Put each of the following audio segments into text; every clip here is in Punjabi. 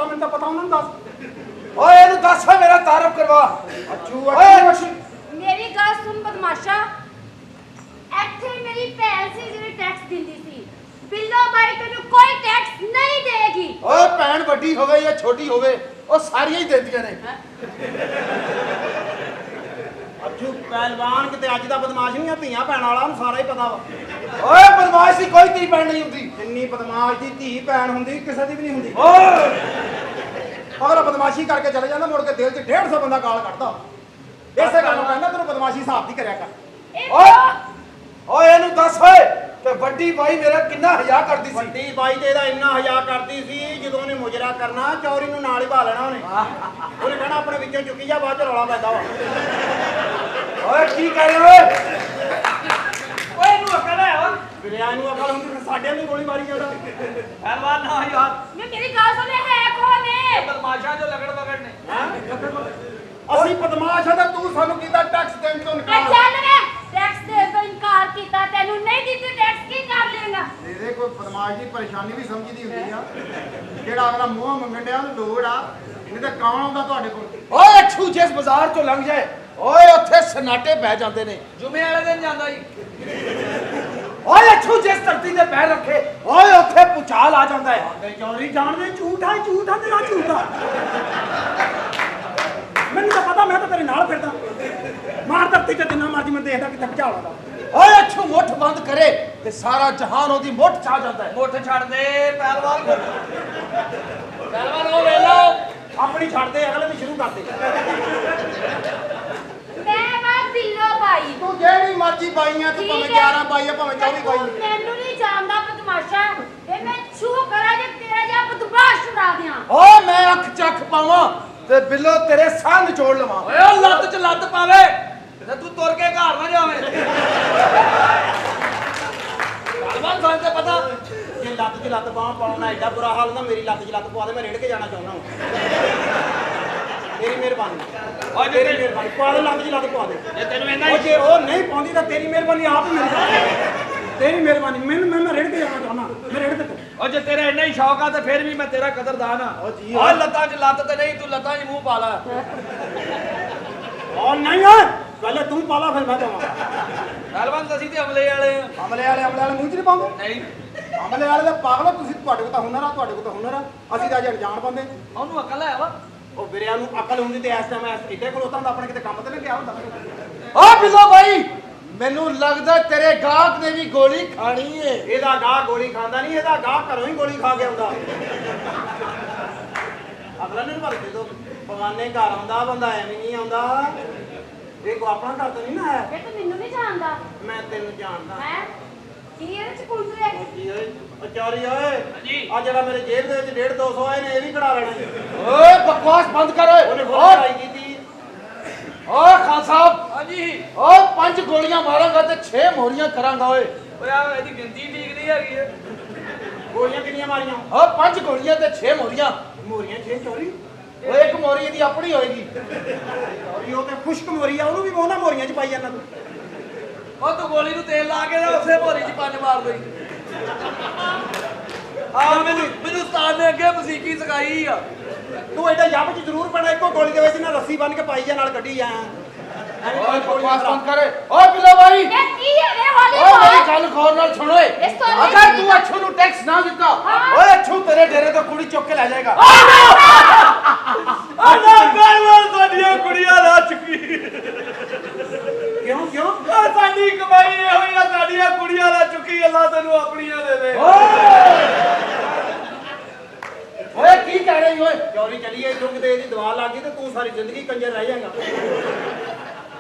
पता मैंने पता उन्होंने दस ओए ਇਹਨੂੰ ਦੱਸ ਮੇਰਾ ਤਾਰਫ ਕਰਵਾ अच्छू मेरी गल सुन बदमाशा ਇੱਥੇ ਮੇਰੀ ਭੈਣ ਸੀ ਜਿਹੜੀ ਟੈਕਸ ਦਿੰਦੀ ਸੀ ਬਿੱਲੋ ਬਾਈ ਤੈਨੂੰ ਕੋਈ ਟੈਕਸ ਨਹੀਂ ਦੇਗੀ ਓਏ ਭੈਣ ਵੱਡੀ ਹੋਵੇ ਜਾਂ ਛੋਟੀ ਹੋਵੇ ਉਹ ਸਾਰੀਆਂ ਹੀ ਦਿੰਦੀਆਂ ਨੇ अच्छू पहलवान किते अज दा बदमाश नहीं है धीआं भैन वाला उन्हें सारा ही पता वा ਓਏ ਬਦਮਾਸ਼ ਦੀ ਕੋਈ ਧੀ ਭੈਣ ਨਹੀਂ ਹੁੰਦੀ जिन्नी बदमाश दी धी भैन हुंदी किसे दी भी नहीं हुंदी ਓਏ अगला बदमाशी करके चले जाता मुड़ के दिल च 150 बंदा गाल कढ़दा इसे गल्लों कहंदा तेनू बदमाशी हिसाब दी करया कर ਇਹ ਓਏ ਓਏ ਇਹਨੂੰ ਦੱਸ ਓਏ ਤੇ ਵੱਡੀ ਬਾਈ ਮੇਰਾ ਕਿੰਨਾ ਹਯਾ ਕਰਦੀ ਸੀ ਵੱਡੀ ਬਾਈ ਤੇ ਇਹਦਾ ਇੰਨਾ ਹਯਾ ਕਰਦੀ ਸੀ ਜਦੋਂ ਉਹਨੇ ਮੁਜਰਾ ਕਰਨਾ ਚੌਰੀ ਨੂੰ ਨਾਲ ਹੀ ਭਾ ਲੈਣਾ ਉਹਨੇ ਕਹਿਣਾ ਆਪਣੇ ਵਿੱਚੋਂ ਚੁੱਕੀ ਜਾ ਬਾਅਦ ਚ ਰੌਲਾ ਪੈਂਦਾ ਵਾ ਓਏ ਕੀ ਕਰ ਰਹੇ ਓਏ ਓਏ ਇਹਨੂੰ ਅਕਲ ਹੈ ਓਏ ਵਿਰਿਆ ਨੂੰ ਅਕਲ ਹੁੰਦੀ ਫਿਰ ਸਾਡਿਆਂ ਨੂੰ ਗੋਲੀ ਮਾਰੀ ਜਾਂਦਾ ਪਹਿਲਵਾਨ ਨਾ ਯਾਰ ਮੈਂ ਮੇਰੀ ਗੱਲ ਸੁਣੇ ਹੈ ਕੌਣ ਹੈ ਬਦਮਾਸ਼ਾਂ ਜੋ ਲਗੜ ਵਗੜ ਨੇ ਅਸੀਂ ਬਦਮਾਸ਼ ਆ ਤਾਂ ਤੂੰ ਸਾਨੂੰ ਕੀਤਾ ਟੈਕਸ ਦੇਣ ਤੋਂ ਅੱਛਾ ਇਨਕਾਰ ਲਗੇ ਟੈਕਸ ਦੇ ਤੋਂ ਇਨਕਾਰ ਕੀਤਾ ਤੈਨੂੰ ਨਹੀਂ ਦਿੱਤੀ ਟੈਕਸ ਕੀ ਕਰ ਲੇਗਾ ਇਹਦੇ ਕੋਈ ਬਦਮਾਸ਼ ਦੀ ਪਰੇਸ਼ਾਨੀ ਵੀ ਸਮਝਦੀ ਹੁੰਦੀ ਆ ਜਿਹੜਾ ਅਗਲਾ ਮੂੰਹ ਮੰਗਣ ਡਿਆ ਉਹਨੂੰ ਲੋੜ ਆ ਨਹੀਂ ਤਾਂ ਕੌਣ ਆਉਂਦਾ ਤੁਹਾਡੇ ਕੋਲ ਓਏ ਅੱਛੂ ਜਿਸ ਬਾਜ਼ਾਰ ਚੋਂ ਲੰਘ ਜਾਏ ਓਏ ਉੱਥੇ ਸਨਾਟੇ ਬਹਿ ਜਾਂਦੇ ਨੇ ਜੁਮੇ ਵਾਲੇ ਦਿਨ ਜਾਂਦਾ ਜੀ ਓਏ ਅੱਛੂ ਜਿਸ ਧਰਤੀ ਤੇ ਪੈਰ ਰੱਖੇ ਓਏ ਉੱਥੇ ਪੁਚਾਲ ਆ ਜਾਂਦਾ ਹੈ ਤੇ ਚੌਰੀ ਜਾਣਦੇ ਝੂਠਾ ਤੇਰਾ ਝੂਠਾ ਮੈਨੂੰ ਤਾਂ ਪਤਾ ਮੈਂ ਤਾਂ ਤੇਰੇ ਨਾਲ ਫਿਰਦਾ ਮਾਰ ਧਰਤੀ ਤੇ ਜਿੰਨਾ ਮਰਜੀ ਮੈਂ ਦੇਖਦਾ ਕਿੱਥੇ ਭਚਾਲ ਆਉਂਦਾ ਓਏ ਅੱਛੂ ਮੁੱਠ ਬੰਦ ਕਰੇ ਤੇ ਸਾਰਾ ਜਹਾਨ ਉਹਦੀ ਮੁੱਠ ਚ ਆ ਜਾਂਦਾ ਹੈ ਮੁੱਠ ਛੱਡ ਦੇ ਪਹਿਲਵਾਨ ਪਹਿਲਵਾਨ ਉਹ ਵੇਲੋ ਆਪਣੀ ਛੱਡ ਦੇ ਅਗਲੇ ਦੀ ਸ਼ੁਰੂ ਕਰ ਦੇ ਮੈਂ ਵਾ ਬਿੱਲੋ ਬਾਈ ਤੂੰ ਜਿਹੜੀ ਮਰਜੀ ਬਾਈਆਂ ਤੂੰ ਭਾਵੇਂ 11 ਬਾਈ ਆ ਭਾਵੇਂ 24 ਬਾਈ ਤੂੰ ਮੈਨੂੰ ਨਹੀਂ ਜਾਣਦਾ ਬਦਮਾਸ਼ਾ ਇਹ ਮੈਂ ਛੂ ਕਰਾਂ ਜੇ ਤੇਰਾ ਜਿਹਾ ਬਦਮਾਸ਼ ਛੁਡਾ ਦਿਆਂ ਓਏ ਮੈਂ ਅੱਖ ਚੱਖ ਪਾਵਾਂ ਤੇ ਬਿੱਲੋ ਤੇਰੇ ਸਾਹ ਨਿਚੋੜ ਲਵਾਂ ਓਏ ਉਹ ਲੱਤ ਚ ਲੱਤ ਪਾਵੇ ਤੇ ਤੂੰ ਤੁਰ ਕੇ ਘਰ ਨਾ ਜਾਵੇਂ ਪਹਿਲਵਾਨ ਸਾਨੂੰ ਤੇ ਪਤਾ ਜੇ ਲੱਤ 'ਚ ਲੱਤ ਬਾਹਾਂ ਪਾਉਣਾ ਐਡਾ ਬੁਰਾ ਹਾਲ ਹੁੰਦਾ ਮੇਰੀ ਲੱਤ 'ਚ ਲੱਤ ਪਵਾ ਦੇ ਮੈਂ ਰੇੜ ਕੇ ਜਾਣਾ ਚਾਹੁੰਦਾ ਹਾਂ ਤੇਰੀ ਮਿਹਰਬਾਨੀ ਓਏ ਜੇ ਤੇਰੀ ਮਿਹਰਬਾਨੀ ਪਵਾ ਦੇ ਲੱਤ 'ਚ ਲੱਤ ਪਵਾ ਦੇ ਜੇ ਤੈਨੂੰ ਇੰਨਾ ਉਹ ਜੇ ਉਹ ਨਹੀਂ ਪਾਉਂਦੀ ਤਾਂ ਤੇਰੀ ਮਿਹਰਬਾਨੀ ਆਪ ਹੀ ਮਿਲ ਤੇਰੀ ਮਿਹਰਬਾਨੀ ਮੈਂ ਰੇੜ ਕੇ ਜਾਣਾ ਚਾਹੁੰਦਾ ਮੈਂ ਰੇੜ ਤੇ ਓ ਜੇ ਤੇਰਾ ਇੰਨਾ ਹੀ ਸ਼ੌਕ ਆ ਤੇ ਫਿਰ ਵੀ ਮੈਂ ਤੇਰਾ ਕਦਰਦਾਨ ਆ ਓ ਜੀ ਓਏ ਲੱਤਾਂ 'ਚ ਲੱਤ ਤੇ ਨਹੀਂ ਤੂੰ ਲੱਤਾਂ 'ਚ ਮੂੰਹ ਪਾ ਲਾ ਉਹ ਨਹੀਂ ਓਏ ਪਹਿਲੇ ਤੂੰ ਪਾਲਾ ਫਿਰ ਮੈਂ ਜਾਵਾਂ ਪਹਿਲਵਾਨ ਅਸੀਂ ਤੇ ਹਮਲੇ ਵਾਲੇ ਆ ਅਮਲੇ ਵਾਲੇ ਮੂੰਹ 'ਚ ਨਹੀਂ ਪਾਉਂਦੇ ਨਹੀਂ ਅਮਲੇ ਵਾਲੇ ਦਾ ਪਾਗਲ ਆ ਤੁਸੀਂ ਤੁਹਾਡੇ ਕੋਲ ਤਾਂ ਹੁਨਰ ਆ ਅਸੀਂ ਤਾਂ ਅਜੇ ਅਣਜਾਣ ਬੰਦੇ ਉਹਨੂੰ ਅਕਲ ਹੈ ਵਾ ਉਹ ਵਿਰਿਆ ਨੂੰ ਅਕਲ ਹੁੰਦੀ ਤੇ ਇਸ ਟਾਈਮ ਇੱਥੇ ਖਲੋਤਾ ਹੁੰਦਾ ਆਪਣੇ ਕਿਤੇ ਕੰਮ ਤੇ ਲੱਗਿਆ ਹੁੰਦਾ ਓ ਬਿੱਲੋ ਬਾਈ ਮੈਨੂੰ ਲੱਗਦਾ ਤੇਰੇ ਗਾਹਕ ਨੇ ਵੀ ਗੋਲੀ ਖਾਣੀ ਏ ਇਹਦਾ ਗਾਹ ਗੋਲੀ ਖਾਂਦਾ ਨਹੀਂ ਇਹਦਾ ਗਾਹ ਘਰੋਂ ਹੀ ਗੋਲੀ ਖਾ ਕੇ ਆਉਂਦਾ ਅਗਲਾ ਨੂੰ ਭਰ ਦੇ ਦੋ ਬਗਾਨੇ ਘਰ ਆਉਂਦਾ ਬੰਦਾ ਐਵੇਂ ਨਹੀਂ ਆਉਂਦਾ ਇਹ ਕੋ ਆਪਣਾ ਘਰ ਤਾਂ ਨਹੀਂ ਨਾ ਹੈ ਇਹ ਤਾਂ ਮੈਨੂੰ ਨਹੀਂ ਜਾਣਦਾ ਮੈਂ ਤੈਨੂੰ ਜਾਣਦਾ ਹੈ ਕੀ ਇਹਦੇ ਚ ਕੁੰਡ ਹੈ ਜੀ ਓਏ ਓ ਚੋਰੀ ਓਏ ਹਾਂਜੀ। ਆ ਜਿਹੜਾ ਮੇਰੇ ਜੇਬ ਦੇ ਵਿੱਚ 1.5 200 ਆਏ ਨੇ ਇਹ ਵੀ ਕਢਾ ਲੈਣਾ ਜੀ ਓਏ ਬਕਵਾਸ ਬੰਦ ਕਰ ਓਏ ਉਹਨੇ ਫੁੱਲ ਓਏ ਲੜਾਈ ਕੀਤੀ ਓਏ ਖਾਨ ਸਾਹਿਬ ਹਾਂਜੀ ਓਏ 5 ਗੋਲੀਆਂ ਮਾਰਾਂਗਾ ਤੇ 6 ਮੋਰੀਆਂ ਕਰਾਂਗਾ ਓਏ ਓਏ ਆ ਇਹਦੀ ਗਿਣਤੀ ਠੀਕ ਨਹੀਂ ਹੈਗੀ ਏ ਗੋਲੀਆਂ ਕਿੰਨੀਆਂ ਮਾਰੀਆਂ ਓ 5 ਗੋਲੀਆਂ ਤੇ 6 ਮੋਰੀਆਂ ਮੋਰੀਆਂ 6 ਚੋਰੀ ਓਏ ਇੱਕ ਮੋਰੀ ਇਹਦੀ ਆਪਣੀ ਹੋਏਗੀ ਚੋਰੀ ਉਹ ਤੇ ਖੁਸ਼ਕ ਮੋਰੀ ਆ ਉਹਨੂੰ ਵੀ ਉਹਨਾਂ ਮੋਰੀਆਂ 'ਚ ਪਾਈ ਜਾਂਦਾ ਤੂੰ ਉਹ ਤੂੰ ਗੋਲੀ ਨੂੰ ਤੇਲ ਲਾ ਕੇ ਨਾ ਉਸੇ ਭੋਰੀ 'ਚ ਪੰਜ ਮਾਰ ਦੇ ਆ ਮੈਨੂੰ ਉਸਤਾਦ ਨੇ ਅੱਗੇ ਮਸੀਕੀ ਸਿਖਾਈ ਆ ਤੂੰ ਐਡਾ ਜੱਬ 'ਚ ਜ਼ਰੂਰ ਪੈਣਾ ਇੱਕੋ ਗੋਲੀ ਦੇ ਵਿੱਚ ਨਾ ਰੱਸੀ ਬੰਨ ਕੇ ਪਾਈ ਜਾ ਨਾਲ ਕੱਢੀ ਜਾ ਓਏ ਬਕਵਾਸ ਬੰਦ ਕਰ ਓਏ ਬਿੱਲੋ ਬਾਈ ਇਹ ਕੀ ਹੈ ਵੇ ਹੌਲੀ ਓਏ ਮੇਰੀ ਬੋਲ ਗੱਲ ਗੌਰ ਨਾਲ ਸੁਣ ਓਏ ਇਸ ਤੋਂ ਨਹੀਂ ਅਗਰ ਤੂੰ ਅੱਛੂ ਨੂੰ ਟੈਕਸ ਨਾ ਦਿੱਤਾ ਹਾਂ। ਓਏ ਅੱਛੂ ਤੇਰੇ ਡੇਰੇ ਤੋਂ ਕੁੜੀ ਚੁੱਕ ਕੇ ਲੈ ਜਾਏਗਾ ਅੱਲਾ ਪਹਿਲਵਾਨ ਸਾਡੀਆਂ ਕੁੜੀਆਂ ਲਾ ਚੁੱਕੀ ਕਿਉਂ ਆ ਸਾਡੀ ਕਮਾਈ ਇਹ ਹੋਈ ਆ ਸਾਡੀਆਂ ਕੁੜੀਆਂ ਲਾ ਚੁੱਕੀ ਅੱਲਾ ਤੈਨੂੰ ਆਪਣੀਆਂ ਦੇ ਦੇ ਓਏ ਕੀ ਕਹਿ ਰਹੀ ਓਏ ਚੋਰੀ ਚਲੀਏ ਇੱਥੋਂ ਕਿਤੇ ਇਹਦੀ ਦਵਾ ਲੱਗ ਗਈ ਤੇ ਤੂੰ ਸਾਰੀ ਜ਼ਿੰਦਗੀ ਕੰਜਰ ਰਹਿ ਜਾਏਗਾ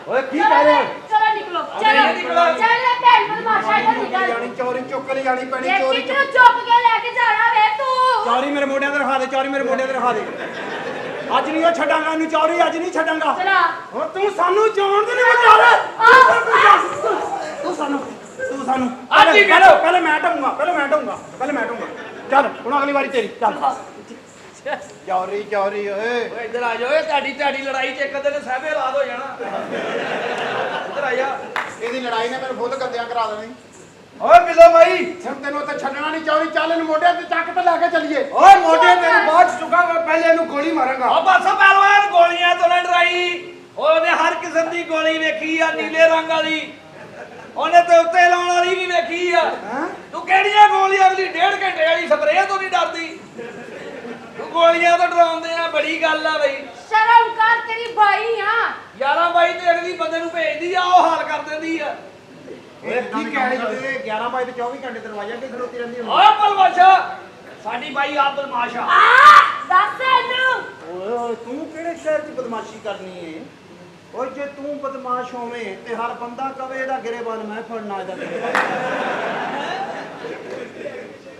ਓਏ ਕੀ ਕਹਿ ਰਹੇ ਓਏ ਚਲੋ ਨਿਕਲੋ ਨਿਕਲੋ। ਚੱਲ ਲੈ ਭੈਣ ਬਦਮਾਸ਼ਾ ਇੱਧਰ ਨਿਕਲ ਜਾਣੀ ਚੋਰੀ ਚੁੱਕ ਕੇ ਜਾਣੀ ਪੈਣੀ ਇਹ ਚੋਰੀ ਕਿੱਧਰੋਂ ਚੁੱਕ ਕੇ ਲੈ ਕੇ ਜਾਣਾ ਵੇ ਤੂੰ ਚੋਰੀ ਮੇਰੇ ਮੋਢਿਆਂ ਤੇ ਰਖਾ ਦੇ ਚੋਰੀ ਮੇਰੇ ਮੋਢਿਆਂ ਤੇ ਰਖਾ ਦੇ ਅੱਜ ਨਹੀਂ ਉਹ ਛੱਡਾਂਗਾ ਇਹਨੂੰ ਚੋਰੀ ਅੱਜ ਨਹੀਂ ਛੱਡਾਂਗਾ ਚਲਾ ਹੁਣ ਤੂੰ ਸਾਨੂੰ ਜਾਣਦੀ ਨਹੀਂ ਵਿਚਾਰਾ ਤੂੰ ਸਾਨੂੰ ਅੱਜ ਹੀ ਪਹਿਲੇ ਮੈਂ ਢਾਉਂਗਾ ਚੱਲ ਹੁਣ ਅਗਲੀ ਵਾਰੀ ਤੇਰੀ ਚੱਲ ਚੋਰੀ ਓਏ ਓਏ ਇੱਧਰ ਆ ਜਾ ਓਏ ਤੁਹਾਡੀ ਲੜਾਈ 'ਚ ਇੱਕ ਦਿਨ ਸਹਿਬੇ ਲਾਦ ਹੋ ਜਾਣਾ ਇੱਧਰ ਆ ਜਾ ਇਹਦੀ ਲੜਾਈ ਨੇ ਮੈਨੂੰ ਫੁੱਲ ਗੱਦਿਆਂ ਕਰਾ ਦੇਣੀ ਓਏ ਬਿੱਲੋ ਬਾਈ ਹੁਣ ਤੈਨੂੰ ਉੱਥੇ ਛੱਡਣਾ ਨਹੀਂ ਚੋਰੀ ਚੱਲ ਇਹਨੂੰ ਮੋਢਿਆਂ ਤੇ ਚੱਕ ਤੇ ਲੈ ਕੇ ਚੱਲੀਏ ਓਏ ਮੋਢੇ ਤੇਰੇ ਬਾਅਦ ਚ ਚੁੱਕਾਂਗਾ ਪਹਿਲੇ ਨੀਲੇ ਰੰਗ ਵਾਲੀ ਉਹਨੇ ਤੇ ਉੱਤੇ ਲਾਉਣ ਵਾਲੀ ਵੀ ਵੇਖੀ ਆ ਹੈਂ? ਤੂੰ ਕਿਹੜੀਆਂ ਗੋਲੀਆਂ ਅਗਲੀ 1.5 ਘੰਟੇ ਵਾਲੀ ਸਪਰੇਅ ਤੋਂ ਨਹੀਂ ਡਰਦੀ ਤੂੰ ਗੋਲੀਆਂ ਤੋਂ ਡਰਾਉਂਦੇ ਆ ਬੜੀ ਗੱਲ ਆ ਬਈ ਸ਼ਰਮ ਕਰ ਤੇਰੀ ਭਾਈ ਆ 11 ਬਾਈ ਤੇ ਅਗਲੀ ਬੰਦੇ ਨੂੰ ਭੇਜਦੀ ਆ ਉਹ ਹਾਲ ਕਰ ਦਿੰਦੀ ਆ ਇਹ ਕੀ ਕਹਿ ਰਹੇ 11 ਵਜੇ ਤੇ 24 ਘੰਟੇ ਦਰਵਾਜ਼ੇ ਅੱਗੇ ਖਲੋਤੀ ਰਹਿੰਦੀ ਹੁੰਦੀ ਓਏ ਬਲਵਾਸ਼ਾ ਸਾਡੀ ਬਾਈ ਆ ਬਦਮਾਸ਼ਾ ਦੱਸ ਇਹਨੂੰ ਓਏ ਓਏ ਤੂੰ ਕਿਹੜੇ ਸ਼ਹਿਰ 'ਚ ਬਦਮਾਸ਼ੀ ਕਰਨੀ ਏ ਓਏ ਜੇ ਤੂੰ ਬਦਮਾਸ਼ ਹੋਵੇਂ ਤੇ ਹਰ ਬੰਦਾ ਕਵੇ ਇਹਦਾ ਗਿਰੇਬਾਨ ਮੈਂ ਫੜਨਾ ਇਹਦਾ ਗਿਰੇਬਾਨ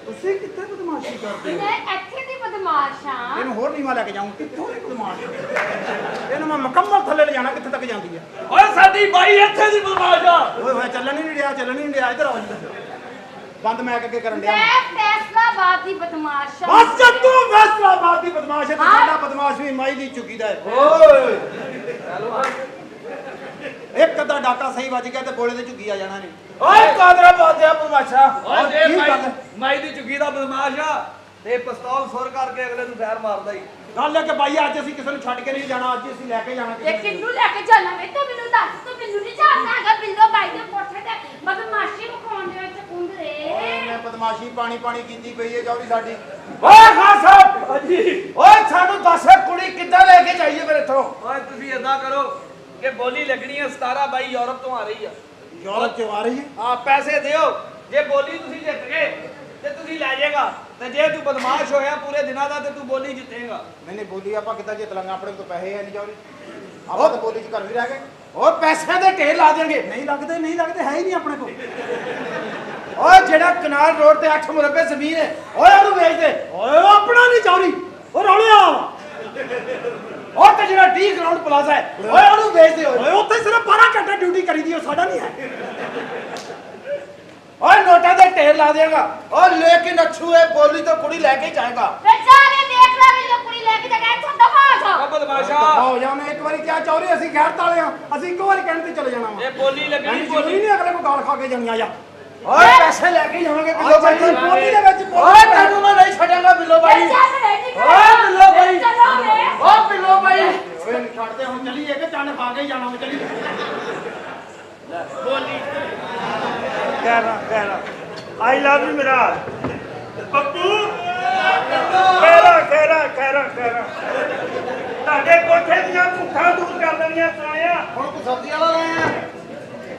ਤੁਸੀਂ ਕਿੱਥੇ ਬਦਮਾਸ਼ੀ ਕਰਦੇ ਹੋ ਮੈਂ ਇੱਥੇ ਦੀ ਬਦਮਾਸ਼ ਆ ਇਹਨੂੰ ਹੋਰ ਨੀਵਾ ਲੈ ਕੇ ਜਾਊਂ ਕਿੱਥੋਂ ਦੀ ਬਦਮਾਸ਼ ਇਹਨੂੰ ਮੈਂ ਮੁਕੰਮਲ ਥੱਲੇ ਲੈ ਜਾਣਾ ਕਿੱਥੇ ਤੱਕ ਜਾਂਦੀ ਆ ਓਏ ਸਾਡੀ ਬਾਈ ਇੱਥੇ ਦੀ ਬਦਮਾਸ਼ਾ ਓਏ ਹੋਏ ਚੱਲਣ ਹੀ ਨਹੀਂ ਰਿਹਾ ਚੱਲਣ ਹੀ ਨਹੀਂ ਰਿਹਾ ਇੱਧਰ ਆਓ ਜੀ ਬੰਦ ਮੈਂ ਅੱਗੇ ਕਰਨ ਡਿਆ ਮੈਂ ਫੈਸਲਾਬਾਦ ਦੀ ਬਦਮਾਸ਼ ਆ ਬਸ ਜੇ ਤੂੰ ਫੈਸਲਾਬਾਦ ਦੀ ਬਦਮਾਸ਼ ਹੈ ਤੇ ਹਾਂ। ਸਾਡਾ ਬਦਮਾਸ਼ ਵੀ ਮਾਈ ਦੀ ਚੁੱਕੀ ਦਾ ਹੈ ਓਏ ਇੱਕ ਅੱਧਾ ਡਾਕਾ ਸਹੀ ਵੱਜ ਗਿਆ ਤੇ ਬੋਲੇ ਤੇ ਝੁੱਗੀ ਆ ਜਾਣਾ ਨੇ ਓਏ ਕਾਦਰਾ ਬਾਦਿਆ ਬਦਮਾਸ਼ਾ ਓਏ ਜੇ ਕੀ ਗੱਲ? ਮਾਈ ਦੀ ਚੁੱਗੀ ਦਾ ਬਦਮਾਸ਼ ਆ ਤੇ ਪਿਸਤੌਲ ਸੁਰ ਕਰਕੇ ਅਗਲੇ ਨੂੰ ਫੈਰ ਮਾਰਦਾ ਹੀ ਗੱਲ ਹੈ ਕਿ ਬਾਈ ਅੱਜ ਅਸੀਂ ਕਿਸੇ ਨੂੰ ਛੱਡ ਕੇ ਨਹੀਂ ਜਾਣਾ ਅੱਜ ਅਸੀਂ ਲੈ ਕੇ ਜਾਣਾ ਇਹ ਕਿੰਨੂੰ ਲੈ ਕੇ ਜਾਣਾ ਵੇ ਤੂੰ ਮੈਨੂੰ ਦੱਸ ਤੂੰ ਮੈਨੂੰ ਨਹੀਂ ਜਾਣਦਾ ਹੈਗਾ ਬਿੱਲੋ ਬਾਈ ਦੇ ਕੋਠੇ ਤੇ ਬਦਮਾਸ਼ੀ ਵਿਖਾਉਣ ਦੇ ਵਿੱਚ ਕੁੰਦਰੇ ਮੈਂ ਬਦਮਾਸ਼ੀ ਪਾਣੀ ਪਾਣੀ ਕੀਤੀ ਪਈ ਹੈ ਚੌਧਰੀ ਸਾਡੀ ਓਏ ਖਾਨ ਸਾਹਿਬ ਹਾਂਜੀ ਓਏ ਸਾਨੂੰ ਦੱਸ ਕੁੜੀ ਕਿੱਦਾਂ ਲੈ ਕੇ ਜਾਈਏ ਫਿਰ ਇੱਥੋਂ ਓਏ ਤੁਸੀਂ ਏਦਾਂ ਕਰੋ ਕਿ ਬੋਲੀ ਲੱਗਣੀ ਹੈ 17 ਬਾਈ ਯੂਰਪ ਤੋਂ ਆ ਰਹੀ ਆ ਯੂਰਪ ਚ ਆ ਰਹੀ ਹੈ ਆ ਪੈਸੇ ਦਿਓ ਜੇ ਬੋਲੀ ਤੁਸੀਂ ਜਿੱਤ ਗਏ ਤੇ ਤੁਸੀਂ ਲੈ ਜਾਏਗਾ ਤੇ ਜੇ ਤੂੰ ਬਦਮਾਸ਼ ਹੋਇਆ ਪੂਰੇ ਦਿਨਾਂ ਦਾ ਤੇ ਤੂੰ ਬੋਲੀ ਜਿੱਤੇਗਾ ਨਹੀਂ ਨਹੀਂ ਬੋਲੀ ਆਪਾਂ ਕਿੱਦਾਂ ਜਿੱਤ ਲਾਂਗੇ ਆਪਣੇ ਕੋਲ ਪੈਸੇ ਹੈ ਨਹੀਂ ਚੌਧਰੀ ਆਪਾਂ ਤਾਂ ਬੋਲੀ ਚ ਘਰ ਵੀ ਰਹਿ ਗਏ ਓਏ ਪੈਸਿਆਂ ਦੇ ਢੇਰ ਲਾ ਦੇਣਗੇ ਨਹੀਂ ਲੱਗਦੇ ਹੈ ਹੀ ਨਹੀਂ ਆਪਣੇ ਕੋਲ ਓਏ ਜਿਹੜਾ ਕਨਾਲ ਰੋਡ ਤੇ 8 ਮੁਰੱਬੇ ਜ਼ਮੀਨ ਹੈ ਓਏ ਉਹਨੂੰ ਵੇਚ ਦੇ ਓਏ ਉਹ ਆਪਣਾ ਨਹੀਂ ਚੌਧਰੀ ਉਹ ਰੌਲਿਆ ਉਹ ਤੇ ਜਿਹੜਾ ਡੀ ਗਰਾਊਂਡ ਪਲਾਜ਼ਾ ਹੈ ਓਏ ਉਹਨੂੰ ਵੇਚ ਦੇ ਓਏ ਉੱਥੇ ਸਿਰਫ 12 ਘੰਟੇ ਡਿਊਟੀ ਕਰੀ ਦੀ ਉਹ ਸਾਡਾ ਨਹੀਂ ਹੈ ਓਏ ਨੋਟਾਂ ਦੇ ਢੇਰ ਲਾ ਦੇਗਾ ਓ ਲੇਕਿਨ ਅੱਛੂ ਇਹ ਬੋਲੀ ਤੋਂ ਕੁੜੀ ਲੈ ਕੇ ਜਾਏਗਾ ਵੇ ਜਾ ਕੇ ਦੇਖ ਲੈ ਵੀ ਜੋ ਕੁੜੀ ਲੈ ਕੇ ਜਾਗਾ ਇੱਥੋਂ ਦਫਾ ਓ ਹੋ ਬਦਮਾਸ਼ਾ ਹੋ ਜਾ ਉਹਨੇ ਇੱਕ ਵਾਰੀ ਕਿਹਾ ਚੌਧਰੀ ਅਸੀਂ ਗੈਰਤ ਵਾਲੇ ਆ ਅਸੀਂ ਇੱਕੋ ਵਾਰੀ ਕਹਿਣ ਤੇ ਚਲੇ ਜਾਣਾ ਵਾ ਇਹ ਬੋਲੀ ਲੱਗਣੀ ਨਹੀਂ ਜ਼ਰੂਰੀ ਬੋਲੀ ਨਹੀਂ ਅਗਲੇ ਕੋ ਗਾਲ ਖਾ ਕੇ ਜਾਣੀਆਂ ਜਾ ਓਏ ਪੈਸੇ ਲੈ ਕੇ ਜਾਵਾਂਗੇ ਬਿੱਲੋ ਅੱਛਾ ਬਾਈ ਜੀ, ਬੋਲੀ ਦੇ ਵਿੱਚ ਬੋਲੀ ਓਏ ਤੈਨੂੰ ਮੈਂ ਨਹੀਂ ਛੱਡਾਂਗਾ ਬਿੱਲੋ ਬਾਈ ਓਏ ਬਿੱਲੋ ਬਾਈ ਚਲੋ ਵੇ ਓ ਬਿੱਲੋ ਬਾਈ ਓਏ ਨਹੀਂ ਛੱਡਦੇ ਹੁਣ ਚੱਲੀਏ ਕਿ ਚੰਨ ਖਾ ਕੇ ਹੀ ਜਾਣਾ ਵਾ ਚੱਲੀਏ ਬੋਲੀ ਕਹਿਣਾ ਆਈ ਲਵ ਯੂ ਮੇਰਾ ਪੱਪੂ ਖੈਰਾ ਤੁਹਾਡੇ ਕੋਠੇ ਦੀਆਂ ਭੁੱਖਾਂ ਦੂਰ ਕਰ ਦੇਣੀਆਂ ਸੁਣਿਆ ਹੁਣ ਕੋ ਸਬਜ਼ੀ ਵਾਲਾ ਲਾਇਆ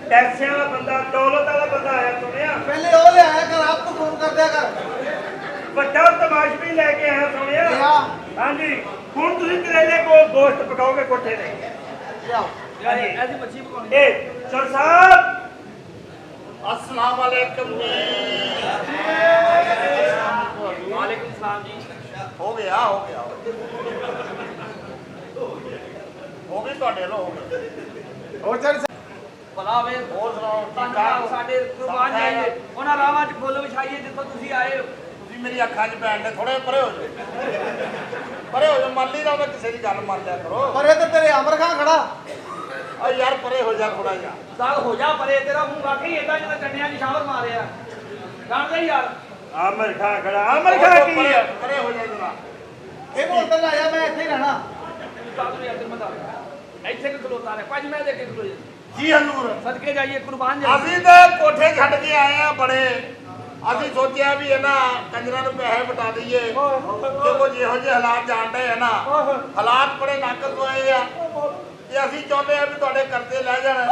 ਟੈਕਸੀਆਂ ਵਾਲਾ ਬੰਦਾ ਦੌਲਤ ਵਾਲਾ ਬੰਦਾ ਆਇਆ ਸੁਣਿਆ ਪਹਿਲੇ ਉਹ ਲਿਆਇਆ ਕਰ ਆਪ ਤੋਂ ਫੋਨ ਕਰ ਦਿਆ ਕਰ ਵੱਡਾ ਤਮਾਸ਼ਬੀ ਲੈ ਕੇ ਆਇਆ ਸੁਣਿਆ ਲਿਆ ਹਾਂਜੀ ਹੁਣ ਤੁਸੀਂ ਕਰੇਲੇ ਕੋ ਗੋਸ਼ਤ ਪਕਾਓਗੇ ਕੋਠੇ ਤੇ ਲਿਆਓ ਐਸੀ ਮੱਛੀ ਪਕਾਉਣੀ ਇਹ ਸਰ ਸਾਹਿਬ अस्सलाम वालेकुम जी ਵਾਲੇਕੁਮ ਸਲਾਮ ਜੀ हो गया हो गया ਤੁਹਾਡੇ ਲੋ ਹੋ ਗਏ ਹੋਰ ਚੱਲ ਭਲਾ ਵੇ ਹੋਰ ਸੁਣਾਓ ਠੀਕ ਧੰਨਵਾਦ ਠਾਕ ਸਾਡੇ ਕੁਰਬਾਨ ਜਾਈਏ ਉਹਨਾਂ ਰਾਵਾਂ 'ਚ ਫੁੱਲ ਵਿਛਾਈਏ ਜਿੱਥੋਂ ਤੁਸੀਂ ਆਏ ਹੋ ਤੁਸੀਂ ਮੇਰੀ ਅੱਖਾਂ 'ਚ ਪੈਣ ਦੇ ਥੋੜੇ ਪਰੇ ਹੋ ਜਾਓ ਮੰਨ ਲਈ ਦਾ ਕਿਸੇ ਦੀ ਗੱਲ ਮੰਨ ਲਿਆ ਕਰੋ ਪਰੇ ਤੇ ਤੇਰੇ ਅਮਰ ਖਾਂ ਖੜਾ ਆ ਯਾਰ ਪਰੇ ਹੋ ਜਾ ਥੋੜਾ ਜਿਹਾ ਸਾਲ ਹੋ ਜਾ ਪਰੇ ਤੇਰਾ ਮੂੰਹ ਵਾਕਈ ਏਦਾਂ ਜਿਵੇਂ ਕੰਨਿਆਂ ਦੀ ਸ਼ਾਵਰ ਮਾਰਿਆ ਜਾਣਦਾ ਹੀ ਯਾਰ ਆਮਰ ਖਾਂ ਖੜਾ ਆਮਰ ਖਾਂ ਕੀ ਹੈ ਪਰੇ ਹੋ ਜਾ ਜਰਾ ਇਹਨੂੰ ਉੱਧਰ ਲਾਇਆ ਮੈਂ ਇੱਥੇ ਹੀ ਰਹਿਣਾ ਸਾਧੂ ਯਾਰ ਮਤਾ ਇੱਥੇ ਕਿ ਖਲੋਤਾ ਰਹੇ ਪੰਜ ਮੈਂ ਦੇ ਕੇ ਖਲੋ ਜੀ ਹਜ਼ੂਰ ਸਦਕੇ ਜਾਈਏ ਕੁਰਬਾਨ ਜਾਈਏ ਅਸੀਂ ਤਾਂ ਕੋਠੇ ਛੱਡ ਕੇ ਆਏ ਆ ਬੜੇ ਅਸੀਂ ਸੋਚਿਆ ਵੀ ਇਹਨਾਂ ਕੰਜਰਾਂ ਨੂੰ ਪੈਸੇ ਵਟਾ ਦਈਏ ਦੇਖੋ ਜਿਹੋ ਜਿਹੇ ਹਾਲਾਤ ਜਾਣਦੇ ਆ ਨਾ ਹਾਲਾਤ ਬੜੇ ਨਾਕਸ ਹੋਏ ਆ ਤੇ ਅਸੀਂ ਚਾਹੁੰਦੇ ਆ ਵੀ ਤੁਹਾਡੇ ਕਰਜ਼ੇ ਲੈ ਜਾਣ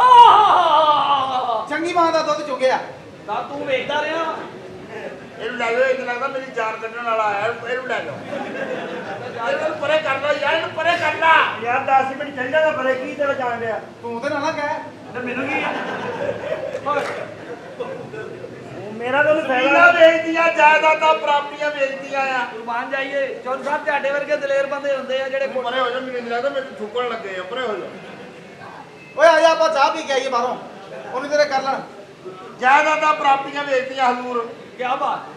ਚੰਗੀ ਮਾਂ ਦਾ ਦੁੱਧ ਚੁੱਕਿਆ ਤਾਂ ਤੂੰ ਵੇਚਦਾ ਰਿਹਾ ਇਹਨੂੰ ਲੈ ਜਾਓ ਇਹ ਲੱਗਦਾ ਮੇਰੀ ਜਾਨ ਕੱਢਣ ਵਾਲਾ ਆਇਆ ਇਹਨੂੰ ਲੈ ਜਾਓ ਇਹਨੂੰ ਪਰੇ ਕਰ ਲਓ ਯਾਰ ਇਹਨੂੰ ਪਰੇ ਕਰ ਲਾ ਯਾਰ 10 ਮਿੰਟ ਚੱਲ ਜਾਗਾ ਬਰੇ ਕੀ ਤੇਰਾ ਜਾਣ ਲਿਆ ਤੂੰ ਤੇ ਨਾ ਕਹਿ ਤੇ ਮੈਨੂੰ ਕੀ ਮੇਰਾ ਤਾਂ ਉਹਨੂੰ ਜ਼ਮੀਨਾਂ ਫਾਇਦਾ ਵੇਚਦੀਆਂ ਜਾਇਦਾਦਾਂ ਪ੍ਰਾਪਤੀਆਂ ਵੇਚਦੀਆਂ ਆ ਕੁਰਬਾਨ ਜਾਈਏ ਚੌਲ ਸਾਹਿਬ ਤੁਹਾਡੇ ਵਰਗੇ ਦਲੇਰ ਬੰਦੇ ਹੁੰਦੇ ਆ ਜਿਹੜੇ ਪਰੇ ਹੋ ਜਾ ਮੈਨੂੰ ਲੱਗਦਾ ਮੈਨੂੰ ਠੁਕਣ ਲੱਗੇ ਆ ਪਰੇ ਹੋ ਜਾ ਓਏ ਆ ਜਾ ਆਪਾਂ ਚਾਹ ਪੀ ਕੇ ਆਈਏ ਬਾਹਰੋਂ ਉਹਨੂੰ ਤੇਰੇ ਕਰ ਲੈਣ ਜਾਇਦਾਦਾਂ ਪ੍ਰਾਪਤੀਆਂ ਵੇਚਦੀਆਂ ਹਜ਼ੂਰ ਕੀ ਬਾਤ